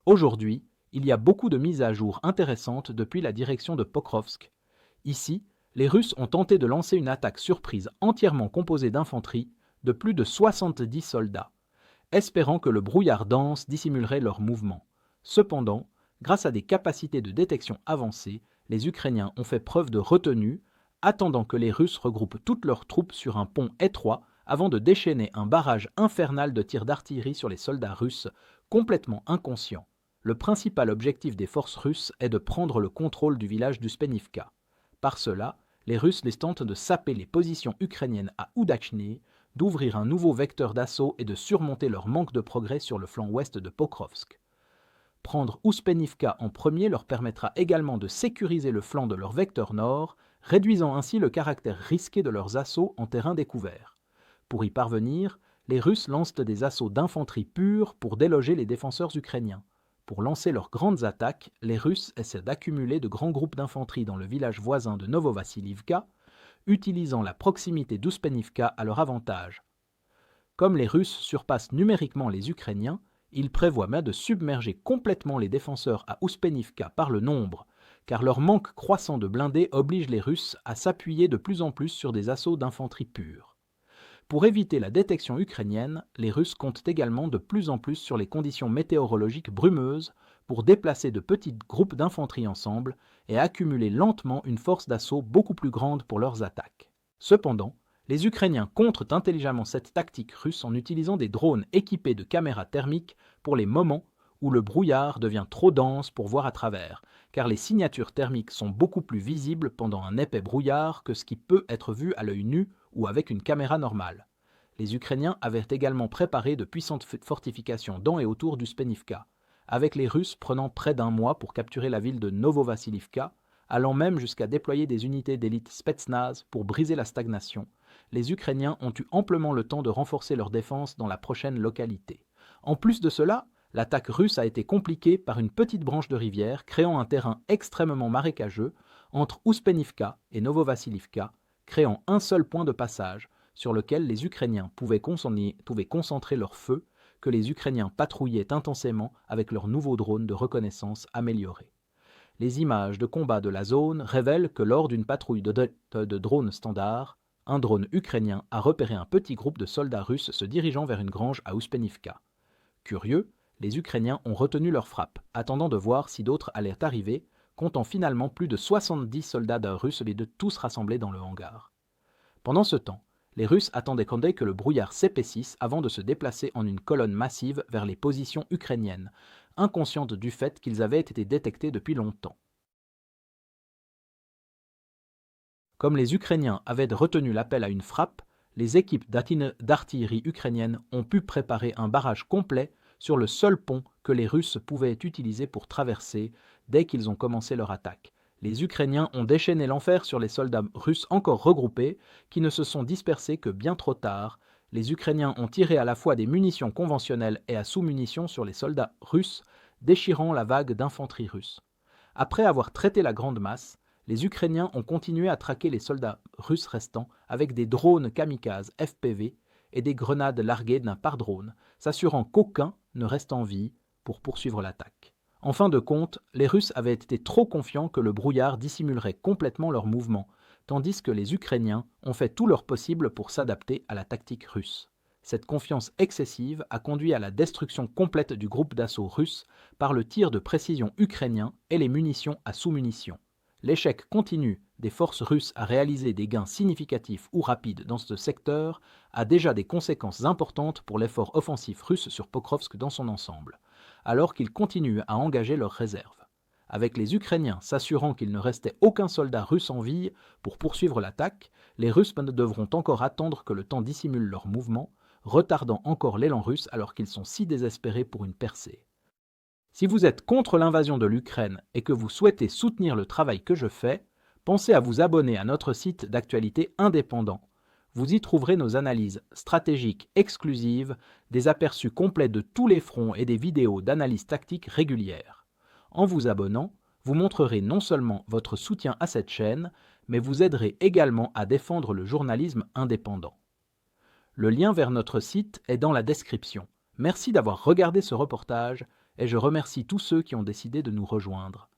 Aujourd'hui, il y a beaucoup de mises à jour intéressantes depuis la direction de Pokrovsk. Ici, les Russes ont tenté de lancer une attaque surprise entièrement composée d'infanterie de plus de 70 soldats, espérant que le brouillard dense dissimulerait leurs mouvements. Cependant, grâce à des capacités de détection avancées, les Ukrainiens ont fait preuve de retenue, attendant que les Russes regroupent toutes leurs troupes sur un pont étroit avant de déchaîner un barrage infernal de tirs d'artillerie sur les soldats russes, complètement inconscients. Le principal objectif des forces russes est de prendre le contrôle du village d'Uspenivka. Par cela, les Russes tentent de saper les positions ukrainiennes à Oudachny, d'ouvrir un nouveau vecteur d'assaut et de surmonter leur manque de progrès sur le flanc ouest de Pokrovsk. Prendre Uspenivka en premier leur permettra également de sécuriser le flanc de leur vecteur nord, réduisant ainsi le caractère risqué de leurs assauts en terrain découvert. Pour y parvenir, les Russes lancent des assauts d'infanterie pure pour déloger les défenseurs ukrainiens. Pour lancer leurs grandes attaques, les Russes essaient d'accumuler de grands groupes d'infanterie dans le village voisin de Novovassilivka, utilisant la proximité d'Uspenivka à leur avantage. Comme les Russes surpassent numériquement les Ukrainiens, ils prévoient même de submerger complètement les défenseurs à Uspenivka par le nombre, car leur manque croissant de blindés oblige les Russes à s'appuyer de plus en plus sur des assauts d'infanterie pure. Pour éviter la détection ukrainienne, les Russes comptent également de plus en plus sur les conditions météorologiques brumeuses pour déplacer de petits groupes d'infanterie ensemble et accumuler lentement une force d'assaut beaucoup plus grande pour leurs attaques. Cependant, les Ukrainiens contrent intelligemment cette tactique russe en utilisant des drones équipés de caméras thermiques pour les moments où le brouillard devient trop dense pour voir à travers, car les signatures thermiques sont beaucoup plus visibles pendant un épais brouillard que ce qui peut être vu à l'œil nu ou avec une caméra normale. Les Ukrainiens avaient également préparé de puissantes fortifications dans et autour d'Uspenivka, avec les Russes prenant près d'un mois pour capturer la ville de Novovassilivka, allant même jusqu'à déployer des unités d'élite Spetsnaz pour briser la stagnation. Les Ukrainiens ont eu amplement le temps de renforcer leur défense dans la prochaine localité. En plus de cela, l'attaque russe a été compliquée par une petite branche de rivière créant un terrain extrêmement marécageux entre Uspenivka et Novovassilivka, créant un seul point de passage sur lequel les Ukrainiens pouvaient concentrer leur feu que les Ukrainiens patrouillaient intensément avec leurs nouveaux drones de reconnaissance améliorés. Les images de combat de la zone révèlent que lors d'une patrouille de drones standard, un drone ukrainien a repéré un petit groupe de soldats russes se dirigeant vers une grange à Uspenivka. Curieux, les Ukrainiens ont retenu leur frappe, attendant de voir si d'autres allaient arriver, comptant finalement plus de 70 soldats russes tous rassemblés dans le hangar. Pendant ce temps, les Russes attendaient que le brouillard s'épaississe avant de se déplacer en une colonne massive vers les positions ukrainiennes, inconscientes du fait qu'ils avaient été détectés depuis longtemps. Comme les Ukrainiens avaient retenu l'appel à une frappe, les équipes d'artillerie ukrainiennes ont pu préparer un barrage complet sur le seul pont que les Russes pouvaient utiliser pour traverser dès qu'ils ont commencé leur attaque. Les Ukrainiens ont déchaîné l'enfer sur les soldats russes encore regroupés, qui ne se sont dispersés que bien trop tard. Les Ukrainiens ont tiré à la fois des munitions conventionnelles et à sous-munitions sur les soldats russes, déchirant la vague d'infanterie russe. Après avoir traité la grande masse, les Ukrainiens ont continué à traquer les soldats russes restants avec des drones kamikazes FPV et des grenades larguées d'un par drone, s'assurant qu'aucun ne reste en vie pour poursuivre l'attaque. En fin de compte, les Russes avaient été trop confiants que le brouillard dissimulerait complètement leurs mouvements, tandis que les Ukrainiens ont fait tout leur possible pour s'adapter à la tactique russe. Cette confiance excessive a conduit à la destruction complète du groupe d'assaut russe par le tir de précision ukrainien et les munitions à sous-munitions. L'échec continu des forces russes à réaliser des gains significatifs ou rapides dans ce secteur a déjà des conséquences importantes pour l'effort offensif russe sur Pokrovsk dans son ensemble, alors qu'ils continuent à engager leurs réserves. Avec les Ukrainiens s'assurant qu'il ne restait aucun soldat russe en vie pour poursuivre l'attaque, les Russes devront encore attendre que le temps dissimule leurs mouvements, retardant encore l'élan russe alors qu'ils sont si désespérés pour une percée. Si vous êtes contre l'invasion de l'Ukraine et que vous souhaitez soutenir le travail que je fais, pensez à vous abonner à notre site d'actualité indépendant. Vous y trouverez nos analyses stratégiques exclusives, des aperçus complets de tous les fronts et des vidéos d'analyse tactique régulières. En vous abonnant, vous montrerez non seulement votre soutien à cette chaîne, mais vous aiderez également à défendre le journalisme indépendant. Le lien vers notre site est dans la description. Merci d'avoir regardé ce reportage et je remercie tous ceux qui ont décidé de nous rejoindre.